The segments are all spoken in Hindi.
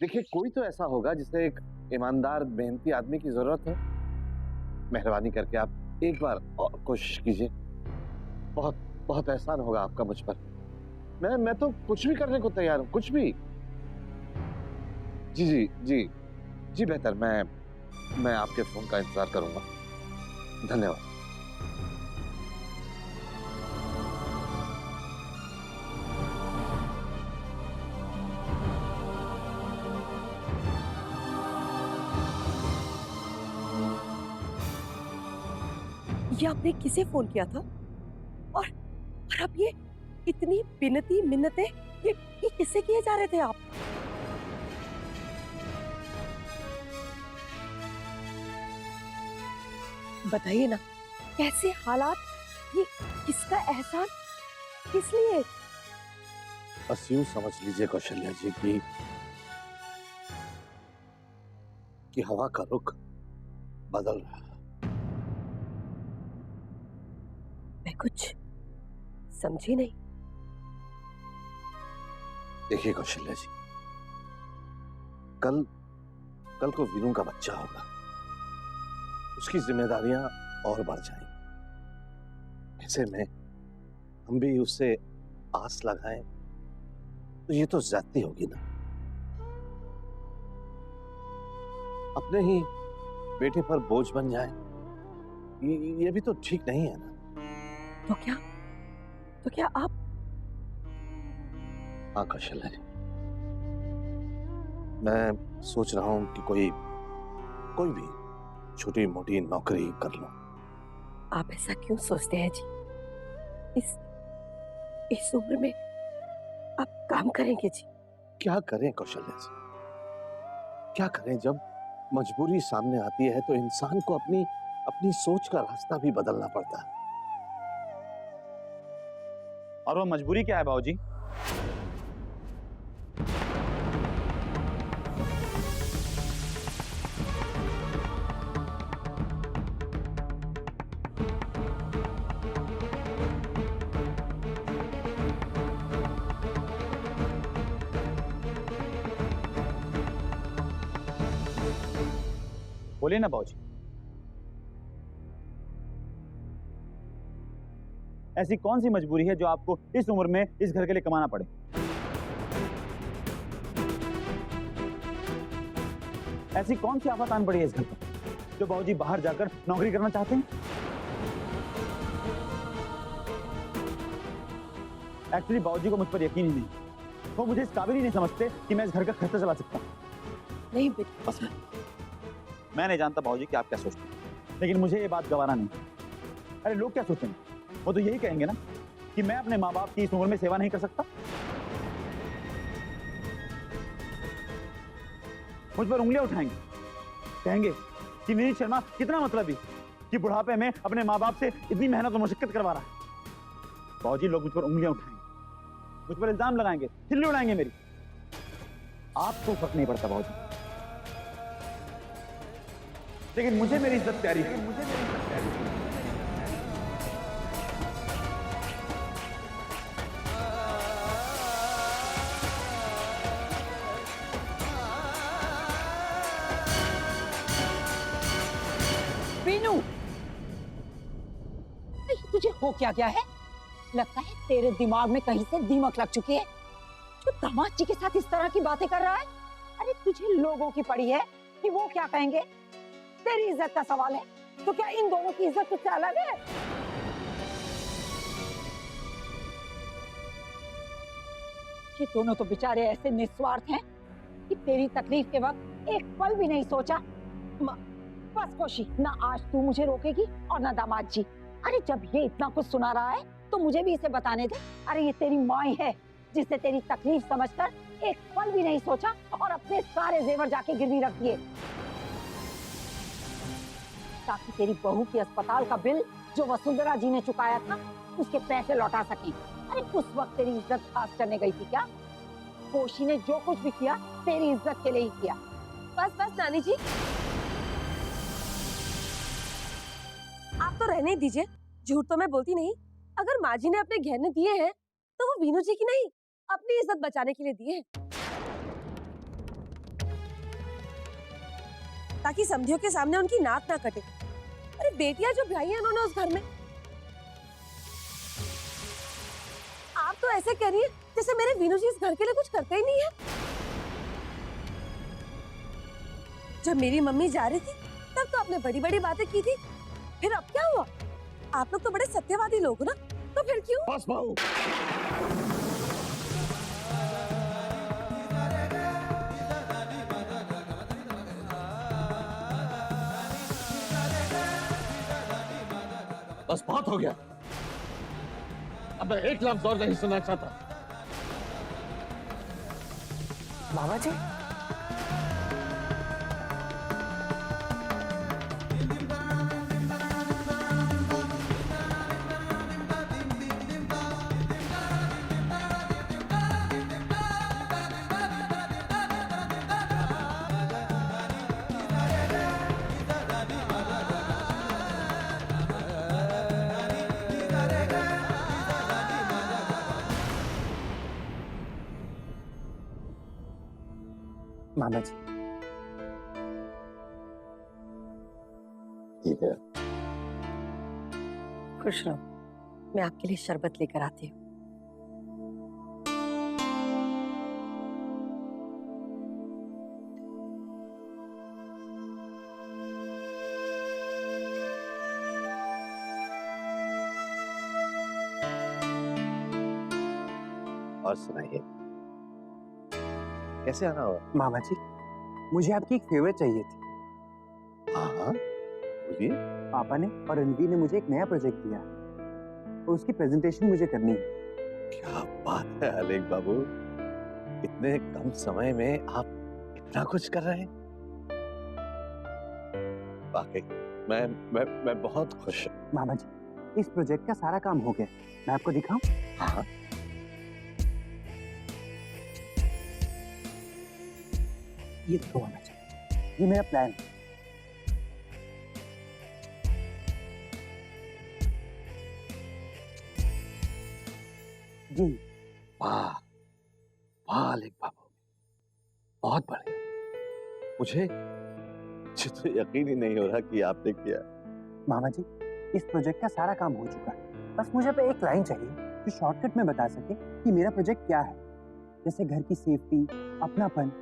देखिए, कोई तो ऐसा होगा जिसे एक ईमानदार मेहनती आदमी की जरूरत है। मेहरबानी करके आप एक बार और कोशिश कीजिए। बहुत बहुत एहसान होगा आपका मुझ पर। मैं तो कुछ भी करने को तैयार हूँ, कुछ भी। जी जी जी जी, बेहतर मैं आपके फोन का इंतजार करूंगा। धन्यवाद। ये आपने किसे फोन किया था? और अब ये इतनी बिनती मिन्नतें, ये किससे किए जा रहे थे आप? बताइए ना, कैसे हालात, ये किसका एहसान, किस लिए? बस यूं समझ लीजिए कौशल्या जी कि हवा का रुख बदल रहा है। मैं कुछ समझी नहीं। देखिए कौशल्या जी, कल कल को वीनू का बच्चा होगा, उसकी जिम्मेदारियां और बढ़ जाएंगी। ऐसे में हम भी उससे आस लगाएं तो ये तो ज्यादती होगी ना। अपने ही बेटे पर बोझ बन जाए, ये भी तो ठीक नहीं है ना। तो क्या आप? हाँ कौशल्या जी, मैं सोच रहा हूं कि कोई कोई भी छोटी मोटी नौकरी कर लूं। आप ऐसा क्यों सोचते हैं जी? इस इस उम्र में आप काम करेंगे जी? क्या करें कौशल्या जी, क्या करें? जब मजबूरी सामने आती है तो इंसान को अपनी अपनी सोच का रास्ता भी बदलना पड़ता है। और वो मजबूरी क्या है बाबूजी? बोलिए ना बाबूजी। ऐसी कौन सी मजबूरी है जो आपको इस उम्र में इस घर के लिए कमाना पड़े? ऐसी कौन सी आफत आन पड़ी है इस घर पर जो बाबूजी बाहर जाकर नौकरी करना चाहते हैं? एक्चुअली बाबूजी को मुझ पर यकीन ही नहीं। वो मुझे इस काबिल ही नहीं समझते कि मैं इस घर का खर्चा चला सकता हूं। नहीं बेटा, बस मैं नहीं जानता बाबूजी कि आप क्या सोचते हैं, लेकिन मुझे ये बात गवारा नहीं। अरे लोग क्या सोचेंगे? वो तो यही कहेंगे ना कि मैं अपने माँ बाप की इस उम्र में सेवा नहीं कर सकता। मुझ पर उंगलियां उठाएंगे, कहेंगे कि नीरज शर्मा कितना मतलबी कि बुढ़ापे में अपने माँ बाप से इतनी मेहनत और मुशक्कत करवा रहा है। बाबूजी लोग मुझ पर उंगलियां उठाएंगे, मुझ पर इल्जाम लगाएंगे, खिल्ली उड़ाएंगे मेरी। आपको फर्क नहीं पड़ता बाबूजी, लेकिन मुझे मेरी इज्जत प्यारी है। वीनू, तुझे हो क्या गया है? लगता है तेरे दिमाग में कहीं से दीमक लग चुकी है। जो दामाद जी के साथ इस तरह की बातें कर रहा है। अरे तुझे लोगों की पड़ी है कि वो क्या कहेंगे? तेरी इज्जत का सवाल है तो क्या इन दोनों की इज्जत तुझसे अलग है? ये दोनों तो बेचारे ऐसे निस्वार्थ हैं कि तेरी तकलीफ के वक्त एक पल भी नहीं सोचा। बस खुशी, ना आज तू मुझे रोकेगी और ना दामाद जी। अरे जब ये इतना कुछ सुना रहा है तो मुझे भी इसे बताने दे। अरे ये तेरी माँ ही है जिसने तेरी तकलीफ समझकर एक पल भी नहीं सोचा और अपने सारे जेवर जाके गिरवी रख दिए ताकि तेरी बहू की अस्पताल का बिल जो वसुंधरा जी ने चुकाया था उसके पैसे लौटा सके। अरे उस वक्त तेरी इज्जत खास करने गई थी क्या? कोशी ने जो कुछ भी किया तेरी इज्जत के लिए ही किया। बस बस नानी जी, आप तो रहने दीजिए। झूठ तो मैं बोलती नहीं। अगर माँ जी ने अपने गहने दिए हैं तो वो वीनू जी की नहीं, अपनी इज्जत बचाने के लिए दिए हैं। ताकि समधियों के सामने उनकी नाक ना कटे। अरे बेटियां जो ब्याई हैं उन्होंने उस घर में, आप तो ऐसे कह रही है जैसे मेरे वीनू जी इस घर के लिए कुछ करते ही नहीं है। जब मेरी मम्मी जा रही थी तब तो आपने बड़ी बड़ी बातें की थी, फिर अब क्या हुआ? आप लोग तो बड़े सत्यवादी लोग हो ना, तो फिर क्यों? बस बहू, बस बहुत हो गया। अब मैं एक लफ्ज और नहीं सुनना चाहता। मामा जी, मामा जी, ठीक है, खुश रहो, मैं आपके लिए शरबत लेकर आती हूँ। और सुनाइए, कैसे आना हुआ? मामा जी, मुझे आपकी एक फेवर चाहिए थी। हाँ हाँ, बोलिए। पापा ने और रणवीर ने मुझे एक नया प्रोजेक्ट दिया है और उसकी प्रेजेंटेशन मुझे करनी है। क्या बात है अलेख बाबू, इतने कम समय में आप इतना कुछ कर रहे हैं। वाकई मैं बहुत खुश हूँ। मामा जी, इस प्रोजेक्ट का सारा काम हो गया, मैं आपको दिखाऊं? हाँ, ये देखो मामा जी, ये मेरा प्लान है। जी, वाह वाह अलेख बाबू, बहुत बढ़िया। मुझे तो यकीन ही नहीं हो रहा कि आपने किया। मामा जी, इस प्रोजेक्ट का सारा काम हो चुका है, बस मुझे पे एक लाइन चाहिए जो शॉर्टकट में बता सके कि मेरा प्रोजेक्ट क्या है, जैसे घर की सेफ्टी, अपनापन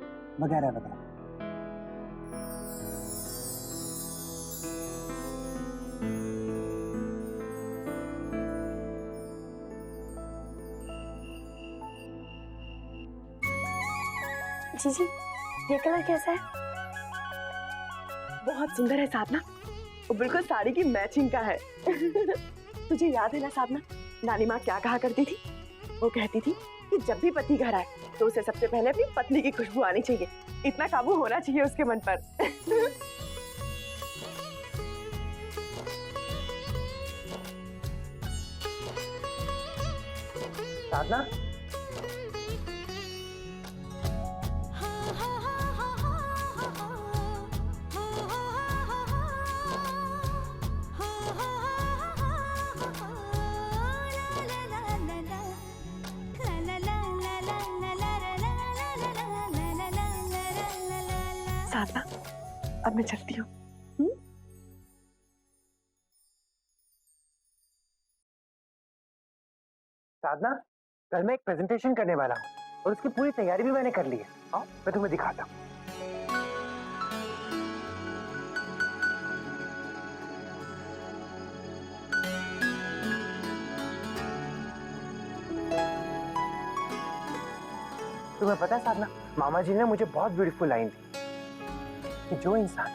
वगैरह वगैरह। जीजी, ये कलर कैसा है? बहुत सुंदर है साधना, वो बिल्कुल साड़ी की मैचिंग का है। तुझे याद है ना साधना, नानी माँ क्या कहा करती थी? वो कहती थी कि जब भी पति घर आए तो उसे सबसे पहले अपनी पत्नी की खुशबू आनी चाहिए, इतना काबू होना चाहिए उसके मन पर। साधना, साधना, अब मैं चलती हूँ। साधना, कल मैं एक प्रेजेंटेशन करने वाला हूँ और उसकी पूरी तैयारी भी मैंने कर ली है। आओ मैं तुम्हें दिखाता हूँ। तुम्हें पता है साधना, मामा जी ने मुझे बहुत ब्यूटीफुल लाइन दी कि जो इंसान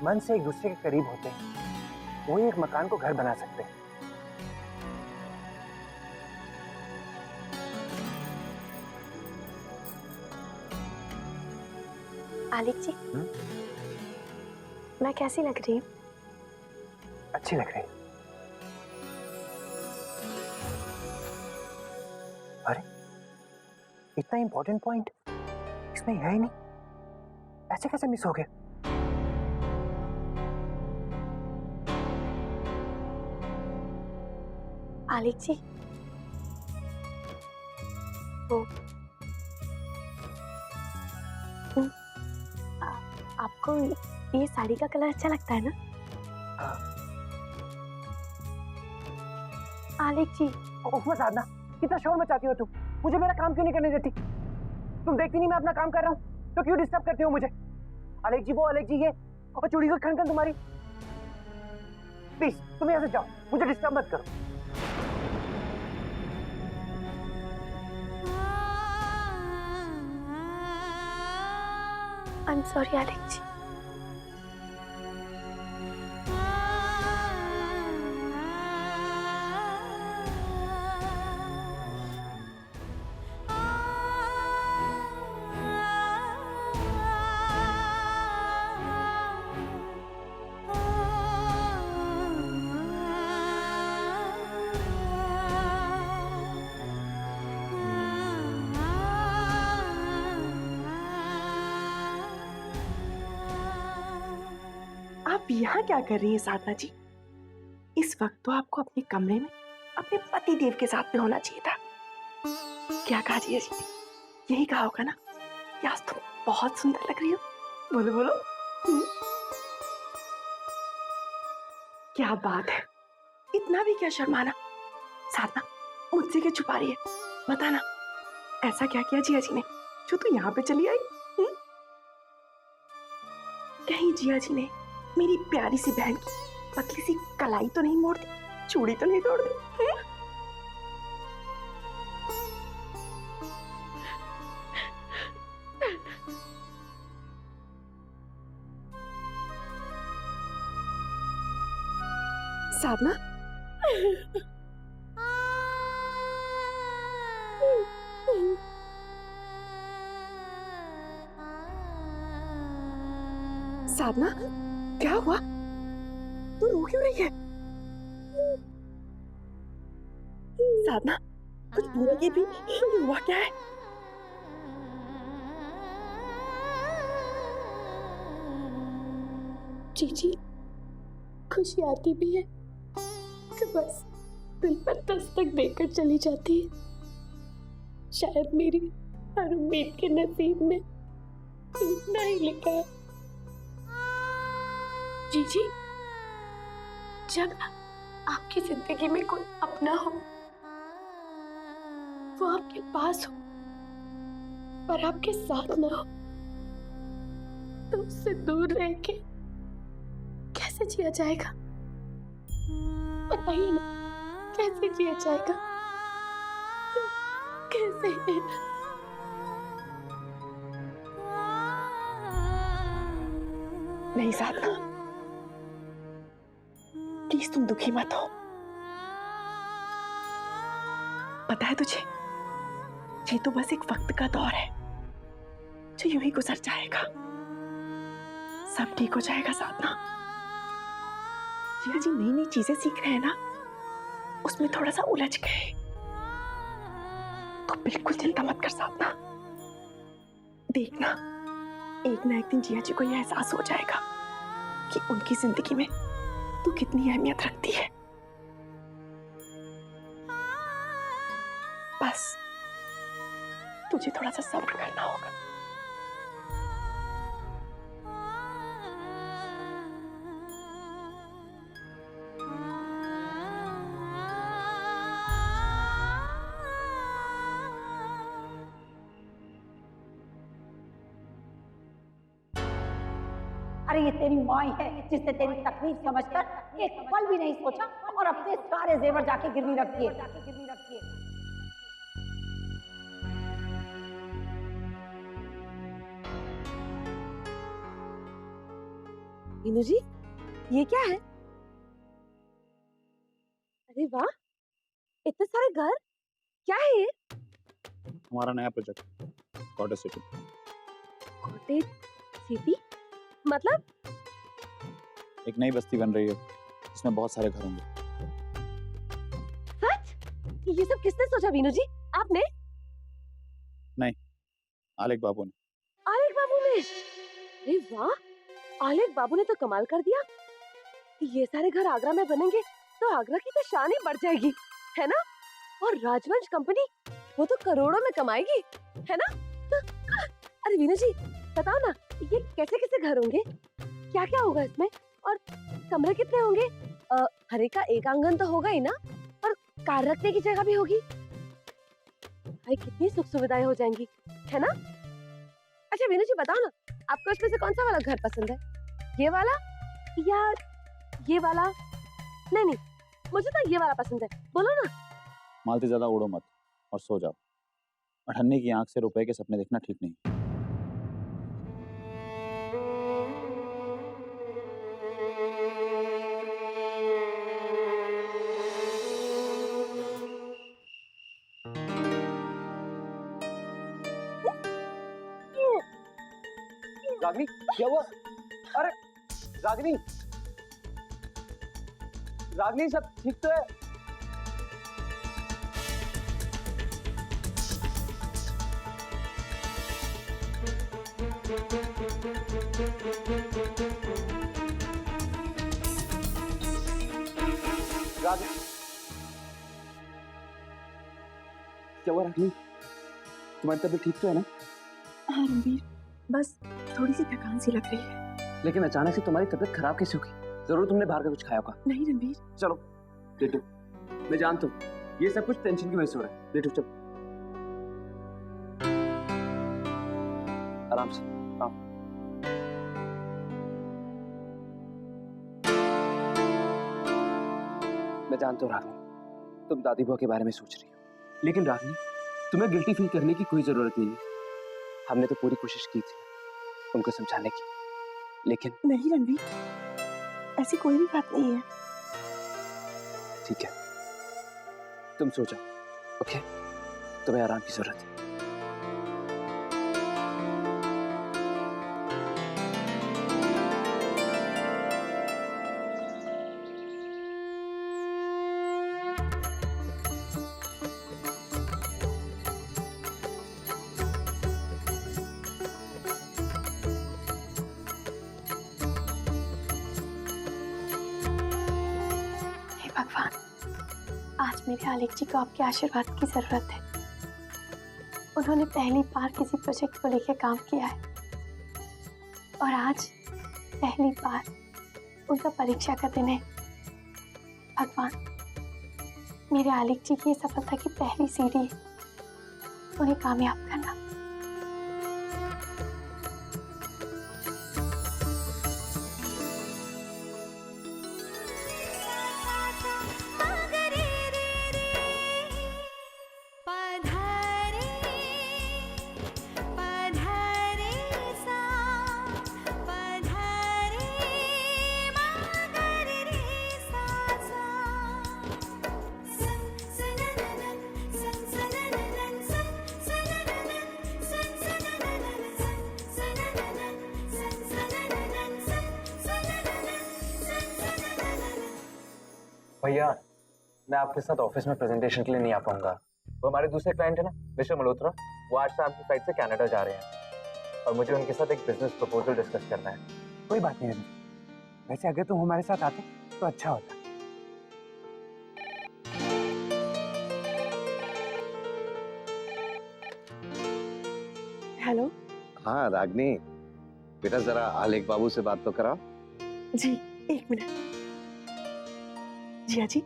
मन से एक दूसरे के करीब होते हैं वो ही एक मकान को घर बना सकते हैं। आलिक जी, मैं कैसी लग रही हूँ? अच्छी लग रही है। अरे, इतना इंपॉर्टेंट पॉइंट इसमें है ही नहीं, ऐसे कैसे मिस हो गया? आलिक जी, वो आपको ये साड़ी का कलर अच्छा लगता है ना? आलेख जी, ओह साधना, कितना शोर मचाती हो तुम। मुझे मेरा काम क्यों नहीं करने देती? तुम देखती नहीं मैं अपना काम कर रहा हूँ तो क्यों डिस्टर्ब करती हो मुझे? आलेख जी वो, आलेख जी ये, और चूड़ी का खनखन तुम्हारी। प्लीज तुम यहाँ से जाओ, मुझे डिस्टर्ब मत करो। आई एम सॉरी आलेख जी। आप यहाँ क्या कर रही हैं साधना जी? इस वक्त तो आपको अपने कमरे में अपने पति देव के साथ में होना चाहिए था। क्या कहा जिया जी ने? यही कहा होगा ना कि आज तुम बहुत सुंदर लग रही हो। बोलो बोलो। क्या बात है, इतना भी क्या शर्माना? साधना मुझसे क्या छुपा रही है? बताना, ऐसा क्या किया जिया जी ने जो तू यहाँ पे चली आई? कहीं जिया जी ने मेरी प्यारी सी बहन की पतली सी कलाई तो नहीं मोड़ दी, चूड़ी तो नहीं तोड़ दी? साधना, साधना क्या हुआ? तू रो क्यों रही है? साधना कुछ बोलेगी भी? हुआ क्या है? जी खुशी आती भी है तो बस दिल पर दस्तक देकर चली जाती है। शायद मेरी हर उम्मीद के नसीब में इतना ही लिखा है। जी जब आपकी जिंदगी में कोई अपना हो, वो आपके पास हो पर आपके साथ ना हो, तो उससे दूर रह के कैसे जिया जाएगा? बताइए ना, कैसे जिया जाएगा? कैसे? नहीं साधना, प्लीज तुम दुखी मत हो। पता है तुझे, ये तो बस एक वक्त का दौर है जो यूं ही गुजर जाएगा। सब ठीक हो जाएगा साधना। जिया जी नई नई चीजें सीख रहे हैं ना, उसमें थोड़ा सा उलझ गए तो बिल्कुल चिंता मत कर साधना। देखना एक ना एक दिन जिया जी को यह एहसास हो जाएगा कि उनकी जिंदगी में तू कितनी अहमियत रखती है। बस तुझे थोड़ा सा सब्र करना होगा। अरे ये तेरी माँ ही है जिसने तेरी तकलीफ समझकर एक पल भी नहीं सोचा और अपने सारे जेवर जाके गिरवी रख दिए। मीनू जी, ये क्या है? अरे वाह, इतने सारे घर, क्या है ये? हमारा नया project cottage city. Cottage city मतलब? एक नई बस्ती बन रही है जिसमें बहुत सारे घर होंगे। सच? ये सब किसने सोचा वीनू जी? आपने? नहीं, आलेख बाबू ने। आलेख बाबू ने? अरे वाह, आलेख बाबू ने तो कमाल कर दिया। ये सारे घर आगरा में बनेंगे तो आगरा की तो शान ही बढ़ जाएगी, है ना? और राजवंश कंपनी वो तो करोड़ों में कमाएगी, है ना? अरे वीनू जी बताओ ना, ये कैसे कैसे घर होंगे? क्या क्या होगा इसमें? और कमरे कितने होंगे? हर एक का एक आंगन तो होगा ही ना, और कार रखने की जगह भी होगी। भाई कितनी सुख सुविधाएं हो जाएंगी, है ना? अच्छा वीनू जी बताओ ना, आपको इसमें से कौन सा वाला घर पसंद है? ये वाला या ये वाला? नहीं नहीं, मुझे तो ये वाला पसंद है, बोलो ना। मालती ज्यादा उड़ो मत और सो जाओ। अठन्नी की आंख से रुपए के सपने देखना ठीक नहीं। रागिनी क्या हुआ? अरे रागिनी, रागिनी सब ठीक तो है? रागिनी क्या हुआ? रागिनी तुम्हारी तबीयत ठीक तो है ना? हाँ रणवीर, बस थोड़ी सी थकान सी लग रही है। लेकिन अचानक से तुम्हारी तबीयत खराब कैसे होगी? जरूर तुमने बाहर का कुछ खाया होगा। नहीं रणवीर। चलो लेटो, मैं जानता हूँ ये सब कुछ टेंशन की वजह से हो रहा है। लेटो चलो, आराम से आओ। मैं जानता हूँ रागिनी, तुम दादी बुआ के बारे में सोच रही हो, लेकिन रागिनी तुम्हें गिल्टी फील करने की कोई जरूरत नहीं है। हमने तो पूरी कोशिश की थी उनको समझाने की, लेकिन नहीं रणवीर, ऐसी कोई भी बात नहीं है। ठीक है, तुम सो जाओ, ओके? तुम्हें आराम की जरूरत है। हे भगवान, आज मेरे आलेख जी को आपके आशीर्वाद की जरूरत है। उन्होंने पहली बार किसी प्रोजेक्ट को लेकर काम किया है और आज पहली बार उनका परीक्षा का दिन है। भगवान, मेरे आलेख जी की सफलता की पहली सीढ़ी है, उन्हें कामयाब करना। भैया, मैं आपके साथ ऑफिस में प्रेजेंटेशन के लिए नहीं आ पाऊंगा। वो हमारे दूसरे क्लाइंट है ना, मिस्टर मल्होत्रा, वो आज शाम की फ्लाइट से कनाडा जा रहे हैं और मुझे उनके साथ एक बिजनेस प्रपोजल डिस्कस करना है। कोई बात नहीं रवि, वैसे अगर तुम हमारे साथ आते तो अच्छा होता। हेलो। हाँ रागिनी, बेटा जरा आलेख बाबू से बात तो कराओ। जी एक मिनट। जिया जी,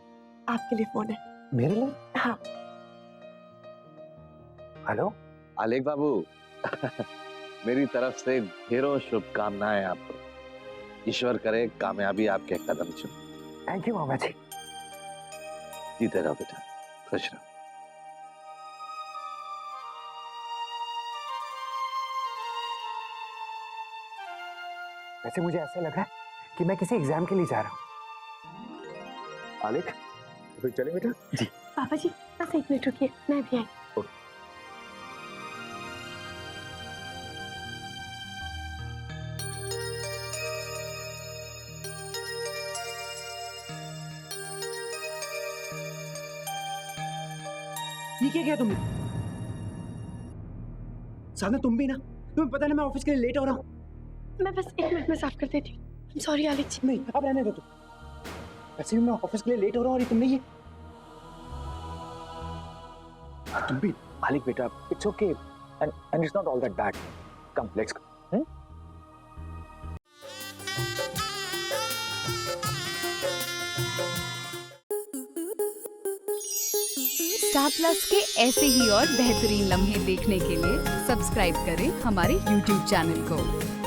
आपके लिए फोन है। मेरे लिए? हाँ। हेलो आलेख बाबू मेरी तरफ से ढेरों शुभकामनाएं आपको। ईश्वर करे कामयाबी आपके कदम चुमे। थैंक यू मामा जी। जीते रहो बेटा, खुश रहो। वैसे मुझे ऐसा लगा कि मैं किसी एग्जाम के लिए जा रहा हूँ। आलेख, फिर चले बेटा? जी। पापा जी बस एक मिनट रुकिए, मैं भी आई। ये क्या किया तुमने? साधना तुम भी ना, तुम्हें पता नहीं मैं ऑफिस के लिए लेट हो रहा हूँ। मैं बस एक मिनट में साफ कर देती हूँ। सॉरी आलेख जी। नहीं अब रहने दो तुम। वैसे भी मैं ऑफिस के लिए लेट हो रहा हूँ और तुमने ये तुम भी। आलेख बेटा, it's okay and it's not all that bad. Come let's go. Star plus के ऐसे ही और बेहतरीन लम्हे देखने के लिए सब्सक्राइब करें हमारे YouTube चैनल को।